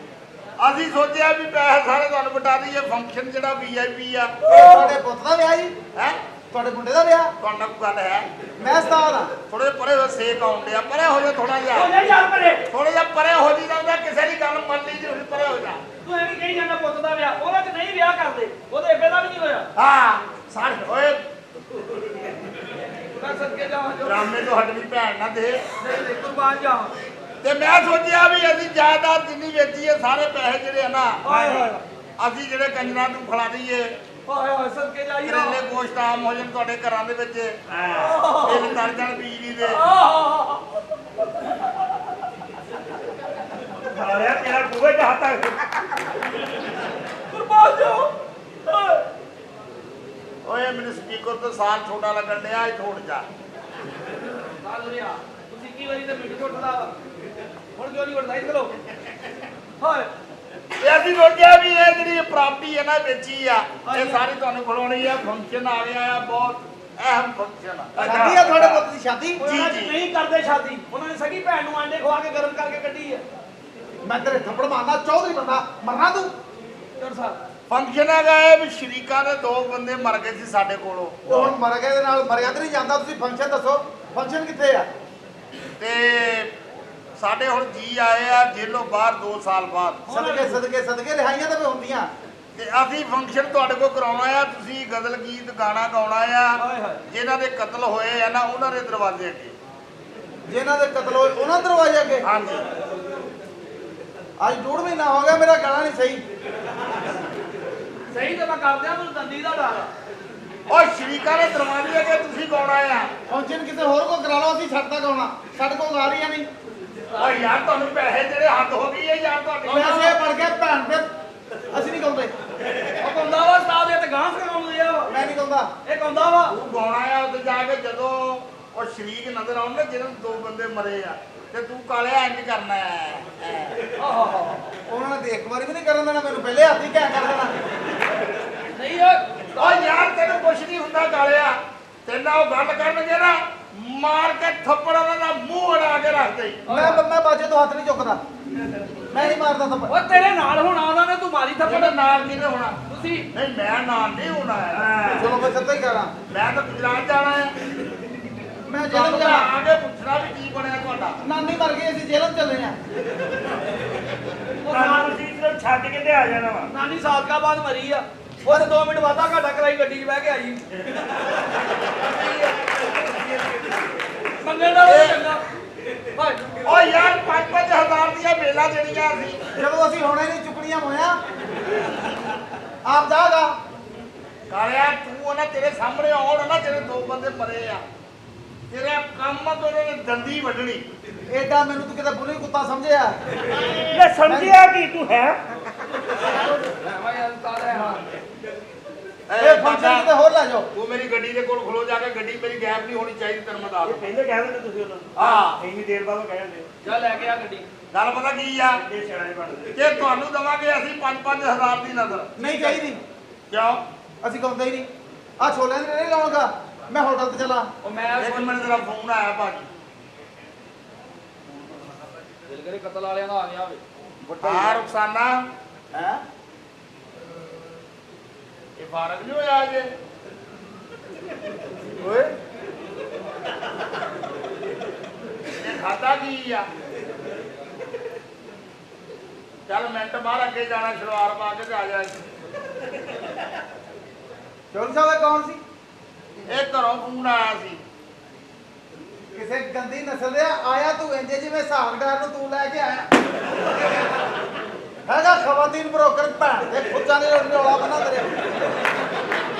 ਅਸੀਂ ਸੋਚਿਆ ਵੀ ਪੈਸੇ ਸਾਰੇ ਤੁਹਾਨੂੰ ਵਟਾ ਦਈਏ ਫੰਕਸ਼ਨ ਜਿਹੜਾ ਵੀਆਈਪੀ ਆ ਇਹ ਤੁਹਾਡੇ ਪੁੱਤ ਦਾ ਵਿਆਹ ਜੀ ਹੈ ਤੁਹਾਡੇ ਮੁੰਡੇ ਦਾ ਵਿਆਹ ਤੁਹਾਡਾ ਕੋਈ ਗੱਲ ਹੈ ਮੈਂ ਉਸਤਾਦ ਆ ਥੋੜੇ ਪਰੇ ਹੋ ਸੇਕ ਆਉਣ ਡਿਆ ਪਰੇ ਹੋ ਜਾ ਥੋੜਾ ਹੋ ਜਿਹਾ ਜਾ ਯਾਰ ਪਰੇ ਥੋੜਾ ਜਿਹਾ ਪਰੇ ਹੋ ਜੀ ਜਾਂਦਾ ਕਿਸੇ ਦੀ ਗੱਲ ਮੰਨ ਲਈ ਜੀ ਪਰੇ ਹੋ ਜਾ ਤੂੰ ਐਵੇਂ ਕਹੀ ਜਾਂਦਾ ਪੁੱਤ ਦਾ ਵਿਆਹ ਉਹਦਾ ਤੇ ਨਹੀਂ ਵਿਆਹ ਕਰਦੇ ਉਹਦੇ ਏਬੇ ਦਾ ਵੀ ਨਹੀਂ ਹੋਇਆ ਹਾਂ ਸਾਰੇ ਓਏ ਮੈਂ ਸਦਕੇ ਜਾਵਾਂ ਜੋ ਡਰਾਮੇ ਤੋਂ ਹਟਵੀਂ ਭੈਣ ਨਾ ਦੇ। ਨਹੀਂ ਕੁਰਬਾਨ ਜਾਵਾਂ। ਤੇ ਮੈਂ ਸੋਚਿਆ ਵੀ ਅਸੀਂ ਜਾਇਦਾਦ ਜਿੰਨੀ ਵੇਚੀ ਹੈ ਸਾਰੇ ਪੈਸੇ ਜਿਹੜੇ ਆ ਨਾ ਹਾਏ ਹਾਏ ਅਸੀਂ ਜਿਹੜੇ ਕੰਜਰਾਂ ਨੂੰ ਖਿਲਾ ਦਈਏ। ਹਾਏ ਹਾਏ ਸਦਕੇ ਜਾਈਏ। ਕਰੇਲੇ ਗੋਸ਼ਤ ਆਮ ਹੋ ਜਾਣ ਤੁਹਾਡੇ ਘਰਾਂ ਦੇ ਵਿੱਚ, ਬਿੱਲ ਤਰ ਜਾਣ ਬਿਜਲੀ ਦੇ। ਸਾਲਿਆ ਤੇਰਾ ਬੂਹੇ ਚ ਹੱਥ ਆ ਕੁਰਬਾਨ ਜਾਓ। ਓਏ ਮੈਨੂੰ ਸਪੀਕਰ ਤੋਂ ਸਾਲ ਛੋਟਾ ਲੱਗਣ ਡਿਆ, ਇੱਥੋਂ ਉੱਠ ਜਾ। ਸਾਲ ਰਿਆ ਤੁਸੀਂ ਕੀ ਵਾਰੀ ਤੇ ਮਿੰਟ ਛੋਟਦਾ ਹੁਣ ਕਿਉਂ ਨਹੀਂ ਉੱਠਦਾ ਇੱਧਰ ਲੋ। ਹਾਏ ਤੇ ਅਸੀਂ ਸੋਚਿਆ ਵੀ ਇਹ ਜਿਹੜੀ ਪ੍ਰਾਪਰਟੀ ਹੈ ਨਾ ਵੇਚੀ ਆ, ਇਹ ਸਾਰੀ ਤੁਹਾਨੂੰ ਖਿਲਾਉਣੀ ਆ। ਫੰਕਸ਼ਨ ਆ ਗਿਆ ਆ, ਬਹੁਤ ਅਹਿਮ ਫੰਕਸ਼ਨ ਆ। ਸ਼ਾਦੀ ਆ ਤੁਹਾਡੇ ਪੁੱਤ ਦੀ ਸ਼ਾਦੀ? ਉਹ ਇਹਨਾਂ 'ਚ ਨਹੀਂ ਕਰਦੇ ਸ਼ਾਦੀ। ਉਹਨਾਂ ਨੇ ਸਗੀ ਭੈਣ ਨੂੰ ਆਂਡੇ ਖਵਾ ਕੇ ਗਰਮ ਕਰਕੇ ਕੱਢੀ ਹੈ। ਮੈਂ ਤੇਰੇ ਥੱਪੜ ਮਾਰਨਾ, ਚੌਧਰੀ ਬੰਦਾ ਮਰਨਾ ਤੂੰ। ਡਾਕਟਰ ਸਾਹਿਬ ਫੰਕਸ਼ਨ ਹੈਗਾ ਇਹ ਵੀ ਸ਼ਰੀਕਾਂ ਦੇ 2 ਬੰਦੇ ਮਰ ਗਏ ਸੀ ਸਾਡੇ ਕੋਲੋਂ। ਉਹ ਹੁਣ ਮਰ ਗਏ ਦੇ ਨਾਲ ਮਰਿਆ ਤੇ ਨਹੀਂ ਜਾਂਦਾ। ਤੁਸੀਂ ਫੰਕਸ਼ਨ ਦੱਸੋ, ਫੰਕਸ਼ਨ ਕਿੱਥੇ ਆ? ਤੇ ਸਾਡੇ ਹੁਣ ਜੀ ਆਏ ਆ ਜੇਲੋਂ ਬਾਹਰ 2 ਸਾਲ ਬਾਅਦ। ਸਦਕੇ ਸਦਕੇ ਸਦਕੇ ਰਿਹਾਈਆਂ ਤਾਂ ਵੀ ਹੁੰਦੀਆਂ। ਤੇ ਅਸੀਂ ਫੰਕਸ਼ਨ ਤੁਹਾਡੇ ਕੋਲ ਕਰਾਉਣਾ ਆ। ਤੁਸੀਂ ਗਜ਼ਲ ਗੀਤ ਗਾਣਾ ਗਾਉਣਾ ਆ। ਹਾਏ ਹਾਏ ਜਿਨ੍ਹਾਂ ਦੇ ਕਤਲ ਹੋਏ ਆ ਨਾ ਉਹਨਾਂ ਦੇ ਦਰਵਾਜ਼ੇ ਅੱਗੇ। ਜਿਨ੍ਹਾਂ ਦੇ ਕਤਲ ਹੋਏ ਉਹਨਾਂ ਦੇ ਦਰਵਾਜ਼ੇ ਅੱਗੇ। ਹਾਂਜੀ ਅੱਜ 2 ਮਹੀਨਾ ਹੋ ਗਿਆ ਮੇਰਾ ਗਾਣਾ ਨਹੀਂ ਸਹੀ। ਸਹੀ ਤਾਂ ਮੈਂ ਕਰਦਿਆਂ ਮੈਨੂੰ ਦੰਦੀ ਦਾ ਡਰ ਆ। ਉਹ ਸ਼ਰੀਕਾਂ ਦੇ ਦਰਵਾਜ਼ੇ ਅੱਗੇ ਤੁਸੀਂ ਗਾਉਣਾ ਆ। ਫੰਕਸ਼ਨ ਕਿਸੇ ਹੋਰ ਕੋ ਕਰਾ ਲਓ, ਅਸੀਂ ਛੱਡਦਾ ਗਾਉਣਾ। ਸਾਡੇ ਕੋਲ ਗਾ ਰਹੀਆਂ ਨਹੀਂ। ਓ ਯਾਰ ਤੁਹਾਨੂੰ ਪੈਸੇ ਜਿਹੜੇ ਹੱਦ ਹੋ ਗਈ ਹੈ ਯਾਰ ਤੁਹਾਡੇ। ਪੈਸੇ ਬਣ ਗਏ ਭੈਣ ਦੇ, ਅਸੀਂ ਨਹੀਂ ਗਾਉਂਦੇ। ਉਹ ਕੌਂਦਾ ਵਾ ਉਸਤਾਦ ਇਹ ਤੇ ਗਾਂ ਸਿਖਾਉਂਦੇ ਆ। ਮੈਂ ਨਹੀਂ ਗਾਉਂਦਾ। ਇਹ ਕੌਂਦਾ ਵਾ। ਤੂੰ ਗਾਉਣਾ ਆ ਉੱਥੇ ਜਾ ਕੇ ਜਦੋਂ ਉਹ ਸ਼ਰੀਕ ਨਜ਼ਰ ਆਉਣ ਨਾ ਜਿਹਨਾਂ ਨੂੰ 2 ਬੰਦੇ ਮਰੇ ਆ, ਤੇ ਤੂੰ ਕਾਲਿਆ ਇੰਜ ਕਰਨਾ ਹੈ। ਆਹਾ ਉਹਨਾਂ ਨੇ ਦੇਖ ਵਾਰੀ ਵੀ ਨਹੀਂ ਕਰਨ ਦੇਣਾ ਮੈਨੂੰ, ਪਹਿਲੇ ਹੱਥ ਹੀ ਕਹਿ ਕਰ ਦੇਣਾ। ਨਹੀਂ ਓ ਯਾਰ ਤੈਨੂੰ ਕੁਛ ਨਹੀਂ ਹੁੰਦਾ ਕਾਲਿਆ। ਤੇਨਾਂ ਉਹ ਗੱਲ ਕਰਨਗੇ ਨਾ ਮਾਰ ਕੇ ਥੱਪੜ ਉਹਨਾਂ ਦਾ ਮੂੰਹ ਅੜਾ ਕੇ ਰੱਖ ਦੇ। ਮੈਂ ਬਾਜੇ ਤੋਂ ਹੱਥ ਨਹੀਂ ਚੁੱਕਦਾ। ਮੈਂ ਨਹੀਂ ਮਾਰਦਾ ਥੱਪੜ। ਉਹ ਤੇਰੇ ਨਾਲ ਹੋਣਾ ਉਹਨਾਂ ਨੇ ਤੂੰ ਮਾਰੀ ਥੱਪੜ। ਤੁਹਾਡਾ ਨਾਲ ਕਿਹਨੇ ਹੋਣਾ? ਤੁਸੀਂ ਨਹੀਂ ਮੈਂ ਨਾਲ ਨਹੀਂ ਹੋਣਾ ਹੈ। ਚਲੋ ਮੈਂ ਸਿੱਧਾ ਹੀ ਕਰਾਂ। ਮੈਂ ਤਾਂ ਗੁਜਰਾਤ ਜਾਣਾ ਹੈ। ਮੈਂ ਜੇਲ੍ਹ ਜੇਲ੍ਹ ਜਾਣਾ। ਆ ਕੇ ਪੁੱਛਣਾ ਵੀ ਕੀ ਬਣਿਆ ਤੁਹਾਡਾ। ਨਾਨੀ ਮਰ ਗਈ, ਅਸੀਂ ਜੇਲ੍ਹ ਚੱਲੇ ਆ। ਨਾਲ ਤੁਸੀਂ ਸਿਰਫ ਛੱਡ ਕੇ ਤੇ ਆ ਜਾਣਾ ਵਾ। ਨਾਨੀ ਸਾਦਕਾ ਬਾਅਦ ਮਰੀ ਆ। ਉਹ ਤੇ 2 ਮਿੰਟ ਵਾਧਾ ਘਾਟਾ ਕਰਾਈ ਗੱਡੀ 'ਚ ਬਹਿ ਕੇ ਆਈ। ਮੰਗਣ ਦਾ ਚੰਗਾ। ਓ ਯਾਰ 5-5 ਹਜ਼ਾਰ ਦੀਆਂ ਬੇਲਾਂ ਦੇਣੀਆਂ ਸੀ। ਜਦੋਂ ਅਸੀਂ ਹੁਣੇ ਨਹੀਂ ਚੁੱਕਣੀਆਂ ਹੋਇਆ। ਆਪ ਜਾਗਾ। ਕਾਲਿਆ ਤੂੰ ਉਹਨਾਂ ਤੇਰੇ ਸਾਹਮਣੇ ਆਉਣ ਨਾ ਤੇਰੇ 2 ਬੰਦੇ ਮਰੇ ਆ। ਤੇਰਾ ਕੰਮ ਆ ਤੇ ਉਹਨਾਂ ਨੇ ਦੰਦੀ ਵੱਢਣੀ। ਏਡਾ ਮੈਨੂੰ ਤੂੰ ਕਿਤੇ ਬੁਰੀ ਕੁੱਤਾ ਸਮਝਿਆ। ਲੈ ਸਮਝਿਆ ਕੀ ਤੂੰ ਹੈ? ਇਹ ਫੰਕਸ਼ਨ ਕਿਤੇ ਹੋਰ ਲੈ ਜਾਓ। ਤੂੰ ਮੇਰੀ ਗੱਡੀ ਦੇ ਕੋਲ ਖਲੋ ਜਾ ਕੇ, ਗੱਡੀ ਮੇਰੀ ਗੈਪ ਨਹੀਂ ਹੋਣੀ ਚਾਹੀਦੀ ਤੈਨੂੰ ਮੈਂ ਦੱਸ ਇਹ ਦੂੰ। ਪਹਿਲੇ ਕਹਿ ਦਿੰਦੇ ਤੁਸੀਂ ਉਹਨਾਂ ਨੂੰ। ਹਾਂ ਇੰਨੀ ਦੇਰ ਬਾਅਦ ਕਹਿ ਦਿੰਦੇ ਜਾ ਲੈ ਕੇ ਆ ਗੱਡੀ। ਗੱਲ ਪਤਾ ਕੀ ਆ? ਇਹ ਸਿਆਣੇ ਬਣਦੇ। ਜੇ ਤੁਹਾਨੂੰ ਦਵਾਂਗੇ ਅਸੀਂ 5-5 ਹਜ਼ਾਰ ਦੀ ਨਜ਼ਰ। ਨਹੀਂ ਚਾਹੀਦੀ। ਕਿਉਂ? ਅਸੀਂ ਗਾਉਂਦੇ ਹੀ ਨਹੀਂ। ਆ ਛੋਲਿਆਂ ਦੀ ਨਹੀਂ ਗਾਉਣਗਾ। ਮੈਂ ਹੋਟਲ ਤੇ ਚਲਾ। ਉਹ ਮੈਂ ਇੱਕ ਮਿੰਟ ਤੇਰਾ ਫੋਨ ਆਇਆ ਭਾਜੀ। ਦਿਲ ਕਰੇ ਕਤਲ ਵਾਲਿਆਂ ਦਾ ਆ ਗਿਆ ਵੇ। ਹਾਂ ਰੁਖਸਾਨਾ ਹੈ ਇਹ ਫਾਰਗ ਨਹੀਂ ਹੋਇਆ ਅਜੇ। ਓਏ ਇਹ ਖਾਦਾ ਕੀ ਆ? ਚੱਲ ਮਿੰਟ ਬਾਹਰ ਅੱਗੇ ਜਾਣਾ, ਸਲਵਾਰ ਪਾ ਕੇ ਤੇ ਆ ਜਾ। ਚੋਰ ਸਾਹਿਬ ਕੌਣ ਸੀ? ਇਹ ਘਰੋਂ ਫੋਨ ਆਇਆ ਸੀ। ਕਿਸੇ ਗੰਦੀ ਨਸਲ ਦੇ ਆਇਆ। ਤੂੰ ਇੰਜੇ ਜਿਵੇਂ ਸਾਗਦਾਰ ਨੂੰ ਤੂੰ ਲੈ ਕੇ ਆਇਆ ਹੈਗਾ। ਖਵਾਤੀਨ ਬਰੋਕਰ ਭੈਣ ਦੇ ਖੁੱਚਾਂ ਦੇ ਰੌਲਾ ਬਣਾ ਤੇਰੇ।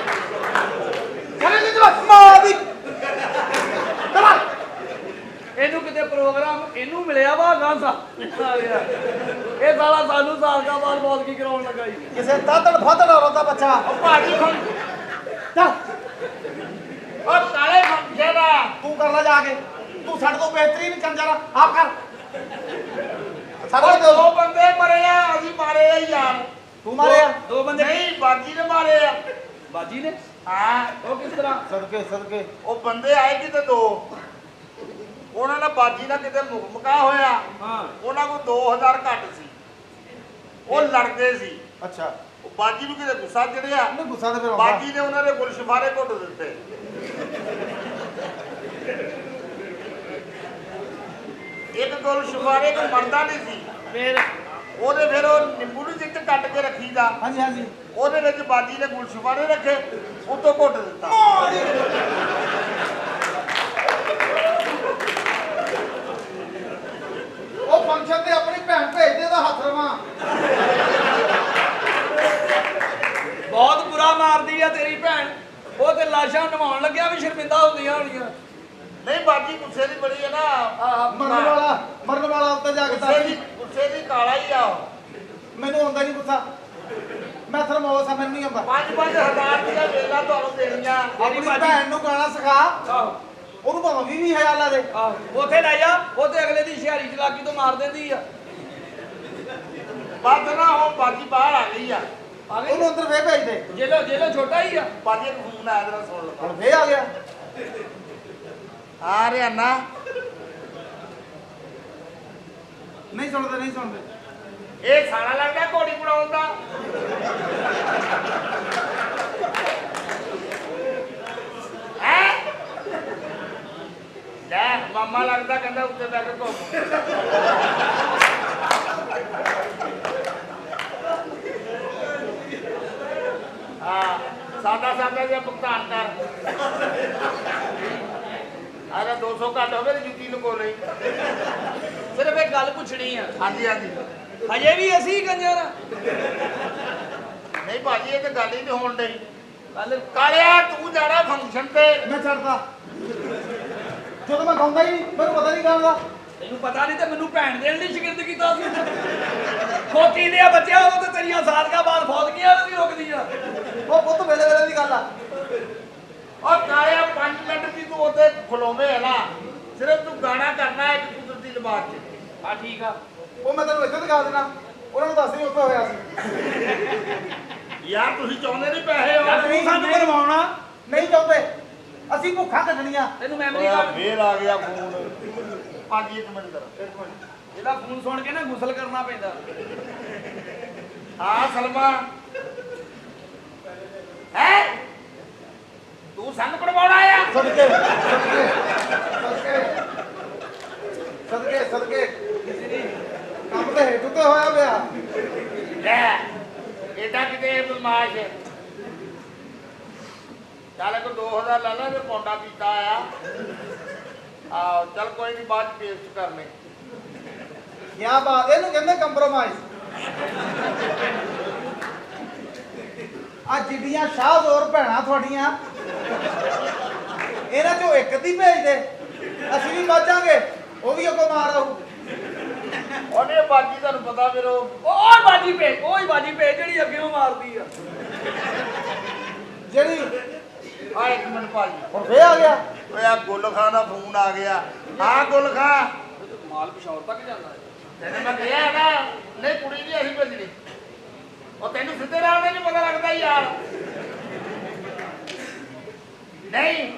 ਚਲੇ ਜੀ ਜਵਾ ਮਾਂ ਦੀ ਚਲਾ। ਇਹਨੂੰ ਕਿਤੇ ਪ੍ਰੋਗਰਾਮ ਇਹਨੂੰ ਮਿਲਿਆ ਵਾ ਗਾਂਸਾ ਆ ਗਿਆ। ਇਹ ਸਾਲਾ ਸਾਨੂੰ ਸਾਦਕਾ ਬਾਅਦ ਬਹੁਤ ਕੀ ਕਰਾਉਣ ਲੱਗਾ ਜੀ। ਕਿਸੇ ਤਾਤੜ ਫਾਤੜ ਔਰਤ ਦਾ ਬੱਚਾ। ਉਹ ਭਾਜੀ ਚੱਲ ਉਹ ਕਾਲੇ ਫੰਕਸ਼ਨ ਆ। ਤੂੰ ਕਰ ਲੈ ਜਾ ਕੇ। ਤੂੰ ਸਾਡੇ ਤੋਂ ਬਿਹਤਰੀਨ ਕੰਜਰ ਆਪ ਕਰ। ਸਾਡੇ ਉਹ ਤੋਂ 2 ਬੰਦੇ ਮਰੇ ਆ, ਅਸੀਂ ਮਾਰੇ ਆ ਯਾਰ। ਤੂੰ ਮਾਰਿਆ। 2 ਬੰਦੇ ਨਹੀਂ ਬਾਜੀ ਨੇ ਮਾਰੇ ਆ। ਬਾਜੀ ਨੇ। ਹਾਂ ਉਹ ਕਿਸ ਤਰ੍ਹਾਂ? ਸਦਕੇ ਸਦਕੇ ਉਹ ਬੰਦੇ ਆਏ ਕਿਤੇ 2। ਉਹਨਾਂ ਨਾਲ ਬਾਜੀ ਨਾਲ ਕਿਤੇ ਮੁਕਾ ਹੋਇਆ। ਹਾਂ ਉਹਨਾਂ ਕੋਲ 2000 ਘੱਟ ਸੀ। ਉਹ ਲੜਦੇ ਸੀ। ਅੱਛਾ। ਉਹ ਬਾਜੀ ਨੂੰ ਕਿਤੇ ਗੁੱਸਾ ਚੜਿਆ। ਉਹਨੇ ਗੁੱਸਾ ਤੇ ਫਿਰ ਆਉਂਦਾ। ਬਾਜੀ ਨੇ ਉਹਨਾਂ ਦੇ ਗੁਲਸ਼ਫਾਰੇ ਘੁੱਟ ਦਿੱਤੇ। ਇੱਕ ਗੁਲਸ਼ਫਾਰੇ ਕੋ ਮਰਦਾ ਨਹੀਂ ਸੀ। ਫਿਰ ਉਹਦੇ ਫਿਰ ਉਹ ਨਿੰਬੂ ਨੂੰ ਜਿੱਤ ਕੱਟ ਕੇ ਰੱਖੀਦਾ। ਹਾਂਜੀ ਹਾਂਜੀ। ਉਹਦੇ ਵਿੱਚ ਬਾਜੀ ਨੇ ਗੁਲਸ਼ਫਾਰੇ ਰੱਖੇ, ਉਤੋਂ ਘੁੱਟ ਦਿੱਤਾ। ਫੰਕਸ਼ਨ ਤੇ ਆਪਣੀ ਭੈਣ ਭੇਜ ਦੇ ਦਾ ਹੱਥ ਰਵਾਂ। ਬਹੁਤ ਬੁਰਾ ਮਾਰਦੀ ਆ ਤੇਰੀ ਭੈਣ। ਉਹ ਤੇ ਲਾਸ਼ਾਂ ਨਵਾਉਣ ਲੱਗਿਆ ਵੀ ਸ਼ਰਮਿੰਦਾ ਹੁੰਦੀਆਂ ਹੋਣੀਆਂ। ਨਹੀਂ ਬਾਜੀ ਗੁੱਸੇ ਦੀ ਬੜੀ ਹੈ ਨਾ। ਮਰਨ ਵਾਲਾ ਉੱਤੇ ਜਾ ਕੇ ਗੁੱਸੇ ਦੀ ਕਾਲਾ ਹੀ ਆ ਉਹ। ਮੈਨੂੰ ਆਉਂਦਾ ਨਹੀਂ ਗੁੱਸਾ। ਮੈਂ ਥਰਮੋਸ ਆ, ਮੈਨੂੰ ਨਹੀਂ ਆਉਂਦਾ। 5-5 ਹਜ਼ਾਰ ਦੀਆਂ ਵੇਲਾਂ ਤੁਹਾਨੂੰ ਦੇਣੀਆਂ। ਆਪਣੀ ਭੈਣ ਨੂੰ ਗਾਣਾ ਸਿਖਾ। ਉਹਨੂੰ ਭਾਵੇਂ 20,000 ਲਾ ਦੇ। ਉੱਥੇ ਲੈ ਜਾ, ਉਹ ਤੇ ਅਗਲੇ ਦੀ ਸ਼ਹਿਰੀ ਚਲਾਕੀ ਤੋਂ ਮਾਰ ਦਿੰਦੀ ਆ। ਬਸ ਨਾ ਹੁਣ ਬਾਜੀ ਬਾਹਰ ਆ ਗਈ ਆ। ਉਹਨੂੰ ਅੰਦਰ ਫੇਰ ਭੇਜ ਦੇ। ਜੇਲੋ ਛੋਟਾ ਹੀ ਆ। ਬਾਜੀ ਨੂੰ ਫੋਨ ਆਇਆ ਜਰਾ ਸੁਣ ਲਓ। ਹੁਣ ਫੇਰ ਆ ਗਿਆ। ਆ ਰਿਹਾ ਨਾ। ਨਹੀਂ ਸੁਣਦੇ ਨਹੀਂ ਸੁਣਦੇ। ਇਹ ਸਾਲਾ ਲੱਗਦਾ ਘੋੜੀ ਬਣਾਉਣ ਦਾ। ਹੈ ਲੈ ਮਾਮਾ ਲੱਗਦਾ ਕਹਿੰਦਾ ਉੱਤੇ ਬੈਠ ਕੇ ਘੁੰਮ। ਹਾਂ ਸਾਦਾ ਜਿਹਾ ਭੁਗਤਾਨ ਕਰ। ਅਰੇ 200 ਘੱਟ ਹੋਵੇ ਤੇ ਜੁੱਤੀ ਲੁਕੋ ਲਈ। ਸਿਰਫ ਇੱਕ ਗੱਲ ਪੁੱਛਣੀ ਆ। ਹਾਂਜੀ ਹਾਂਜੀ। ਹਜੇ ਵੀ ਅਸੀਂ ਕੰਜਰ ਨਹੀਂ ਭਾਜੀ ਇਹ ਤਾਂ ਗੱਲ ਹੀ ਨਹੀਂ ਹੋਣ ਡਈ। ਕੱਲ ਕਾਲਿਆ ਤੂੰ ਜਾਣਾ ਫੰਕਸ਼ਨ ਤੇ। ਮੈਂ ਛੱਡਦਾ। ਜਦੋਂ ਮੈਂ ਗਾਉਂਦਾ ਹੀ ਨਹੀਂ, ਮੈਨੂੰ ਪਤਾ ਨਹੀਂ ਗਾਉਂਦਾ। ਤੈਨੂੰ ਪਤਾ ਨਹੀਂ ਤੇ ਮੈਨੂੰ ਭੈਣ ਦੇਣ ਲਈ ਸ਼ਿਕਾਇਤ ਕੀਤਾ ਸੀ। ਖੋਤੀ ਦੇ ਬੱਚਿਆ ਉਹ ਤੇ ਤੇਰੀਆਂ ਸਾਦਕਾ ਬਾਅਦ ਫੌਤ ਗਈਆਂ ਨਹੀਂ ਰੁਕਦੀਆਂ। ਉਹ ਪੁੱਤ ਵੇਲੇ ਵੇਲੇ ਦੀ ਗੱਲ ਆ। ਔਰ ਕਾਲਿਆ 5 ਮਿੰਟ ਦੀ ਤੂੰ ਉੱਥੇ ਖਲੋਵੇਂ ਹੈ ਨਾ। ਸਿਰਫ ਤੂੰ ਗਾਣਾ ਕਰਨਾ ਹੈ ਕਿ ਕੁਦਰਤੀ ਲਿਬਾਸ 'ਚ। ਆ ਠੀਕ ਆ। ਉਹ ਮੈਂ ਤੈਨੂੰ ਇੱਥੇ ਦਿਖਾ ਦੇਣਾ। ਉਹਨਾਂ ਨੂੰ ਦੱਸ ਨਹੀਂ ਉੱਥੇ ਹੋਇਆ ਸੀ। ਯਾਰ ਤੁਸੀਂ ਚਾਹੁੰਦੇ ਨਹੀਂ ਪੈਸੇ ਯਾਰ ਤੂੰ ਸਾਨੂੰ ਕਰਵਾਉਣਾ ਨਹੀਂ ਚਾਹੁੰਦੇ। ਅਸੀਂ ਭੁੱਖਾਂ ਕੱਢਣੀਆਂ। ਤੈਨੂੰ ਮੈਮਰੀ ਕਾਰਡ ਫੇਰ ਆ ਗਿਆ ਫੋਨ। 5 ਮਿੰਟ ਕਰ। ਇਹਦਾ ਫੋਨ ਸੁਣ ਕੇ ਨਾ ਗੁਸਲ ਕਰਨਾ ਪੈਂਦਾ। ਹਾਂ ਸਲਮਾ ਹੈ ਤੂੰ ਸੰਗ ਪੜਵਾਉਣਾ ਆ। ਸਦਕੇ ਸਦਕੇ ਕੰਮ ਤੇ ਹੇਠ ਉੱਤੇ ਹੋਇਆ ਪਿਆ। ਲੈ ਇਹਦਾ ਕਿਤੇ ਬਦਮਾਸ਼। ਚੱਲ ਕੋ 2000 ਲੈ ਲੈ ਤੇ ਪੌਂਡਾ ਪੀਤਾ ਆ। ਚੱਲ ਕੋਈ ਨਹੀਂ ਬਾਅਦ ਚ ਪੇਸਟ ਕਰ ਲੈ। ਕਿਆ ਬਾਤ। ਇਹਨੂੰ ਕਹਿੰਦੇ ਕੰਪਰੋਮਾਈਜ਼। ਆ ਜਿੱਡੀਆਂ ਸ਼ਾਹਜ਼ੋਰ ਭੈਣਾਂ ਤੁਹਾਡੀਆਂ, ਇਹਨਾਂ ਚੋਂ ਇੱਕ ਦੀ ਭੇਜ ਦੇ। ਅਸੀਂ ਵੀ ਬਚਾਂਗੇ। ਉਹ ਵੀ ਅੱਗੋਂ ਮਾਰ ਆਊ। ਉਹਨੇ ਬਾਜੀ ਤੁਹਾਨੂੰ ਪਤਾ ਫਿਰ ਉਹ ਓਏ ਬਾਜੀ ਭੇਜ ਜਿਹੜੀ ਅੱਗੇ ਉਹ ਮਾਰਦੀ ਆ। ਜਿਹੜੀ ਆ 1 ਮਿੰਟ ਭਾਜੀ। ਹੁਣ ਫੇਰ ਆ ਗਿਆ। ਓਏ ਆ ਗੁੱਲ ਖਾਂ ਦਾ ਫੋਨ ਆ ਗਿਆ। ਹਾਂ ਗੁੱਲ ਖਾਂ ਮਾਲ ਪਿਸ਼ੌਰ ਤੱਕ ਜਾਂਦਾ ਹੈ। ਤੈਨੂੰ ਮੈਂ ਕਿਹਾ ਨਾ ਨਹੀਂ ਕੁੜੀ ਨਹੀਂ ਅਸੀਂ ਭੇਜਣੀ। ਉਹ ਤੈਨੂੰ ਸਿੱਧੇ ਰਾਹ ਦਾ ਨਹੀਂ ਪਤਾ ਲੱਗਦਾ ਯਾਰ। ਨਹੀਂ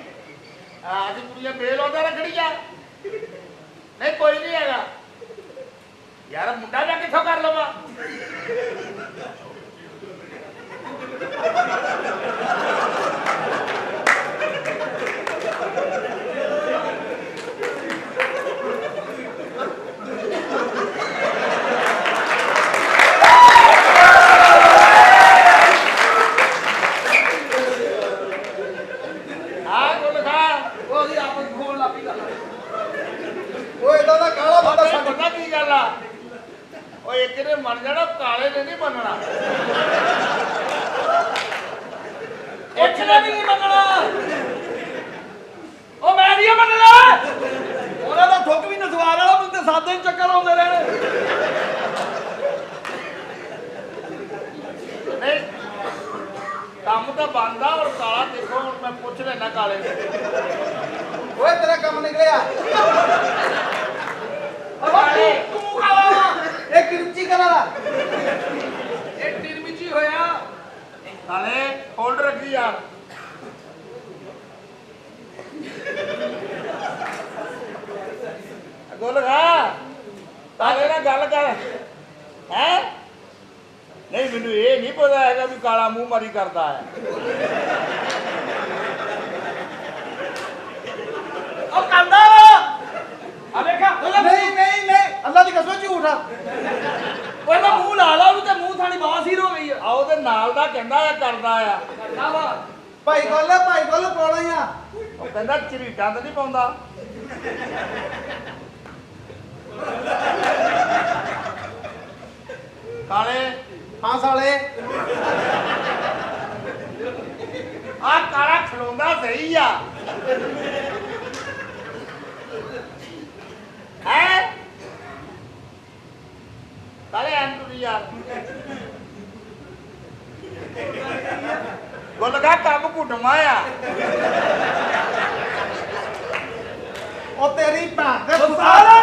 ਅਸੀਂ ਕੁੜੀਆਂ ਬੇਲੋਦਾ ਰੱਖਣੀਆਂ। ਨਹੀਂ ਕੋਈ ਨਹੀਂ ਹੈਗਾ ਯਾਰ। ਮੁੰਡਾ ਮੈਂ ਕਿੱਥੋਂ ਕਰ ਲਵਾਂ। ਉਹਦੀ ਆਪਸ ਖੋਲ ਲਾਪੀ ਗੱਲ। ਉਹ ਏਦਾਂ ਦਾ ਕਾਲਾ ਬੰਦਾ ਪਤਾ ਸਾਡੇ ਪਤਾ ਕੀ ਗੱਲ ਆ। ਉਹ ਇੱਕ ਨੇ ਮਰ ਜਾਣਾ ਕਾਲੇ ਨੇ ਨਹੀਂ ਮੰਨਣਾ। ਇੱਕ ਨੇ ਵੀ ਨਹੀਂ ਮੰਨਣਾ। ਉਹ ਮੈਂ ਨਹੀਂ ਮੰਨਣਾ। ਉਹਨਾਂ ਦਾ ਥੁੱਕ ਵੀ ਨਸਵਾਰ ਵਾਲਾ ਮੈਨੂੰ ਤੇ 7 ਦਿਨ ਚੱਕਰ ਆਉਂਦੇ ਰਹਿਣੇ। ਨਹੀਂ ਕੰਮ ਤਾਂ ਬੰਦਾ ਔਰ ਕਾਲਾ ਦੇਖੋ ਹੁਣ ਮੈਂ ਪੁੱਛ ਲੈਣਾ ਕਾਲੇ ਨੂੰ। ਓਏ ਤੇਰਾ ਕੰਮ ਨਿਕਲਿਆ। ਕਾਲੇ ਤੂੰ ਖਾਵਾ ਇਹ ਕਿਰਚੀ ਕਰਾ। ਇਹ ਟਿਰਮਿਚੀ ਹੋਇਆ। ਕਾਲੇ ਹੋਲਡ ਰੱਖੀ ਯਾਰ। ਗੁੱਲ ਖਾ ਕਾਲੇ ਨਾਲ ਗੱਲ ਕਰ। ਹੈ ਨਹੀਂ ਮੈਨੂੰ ਇਹ ਨਹੀਂ ਪਤਾ ਹੈਗਾ ਵੀ ਕਾਲਾ ਮੂੰਹ ਮਾਰੀ ਕਰਦਾ ਹੈ। ਉਹ ਕਰਦਾ ਵਾ। ਆ ਵੇਖਾ ਨਹੀਂ ਨਹੀਂ ਨਹੀਂ ਅੱਲਾ ਦੀ ਕਸਮ ਝੂਠ ਆ। ਓਏ ਮੈਂ ਮੂੰਹ ਲਾ ਲਾ ਉਹਨੂੰ ਤੇ ਮੂੰਹ ਥਾਣੀ ਬਾਸੀਰ ਹੋ ਗਈ ਆ। ਆ ਉਹਦੇ ਨਾਲ ਦਾ ਕਹਿੰਦਾ ਆ ਕਰਦਾ ਆ। ਕਰਦਾ ਵਾ। ਭਾਈ ਕੋਲ ਪਾਉਣਾ ਹੀ ਆ। ਉਹ ਕਹਿੰਦਾ ਝਰੀਟਾਂ ਤਾਂ ਨਹੀਂ ਪਾਉਂਦਾ। ਕਾਲੇ ਹਾਂ ਸਾਲੇ ਆ ਕਾਲਾ ਖਲੋਂਦਾ ਸਹੀ ਆ ਹੈ ਕਾਲੇ ਐਂਟਰੀ ਯਾਰ ਗੋਲਗਾ ਕੰਮ ਘੁੱਟਮਾ ਆ ਉਹ ਤੇਰੀ ਭੈਣ ਦੇ ਉਹ ਸਾਲਾ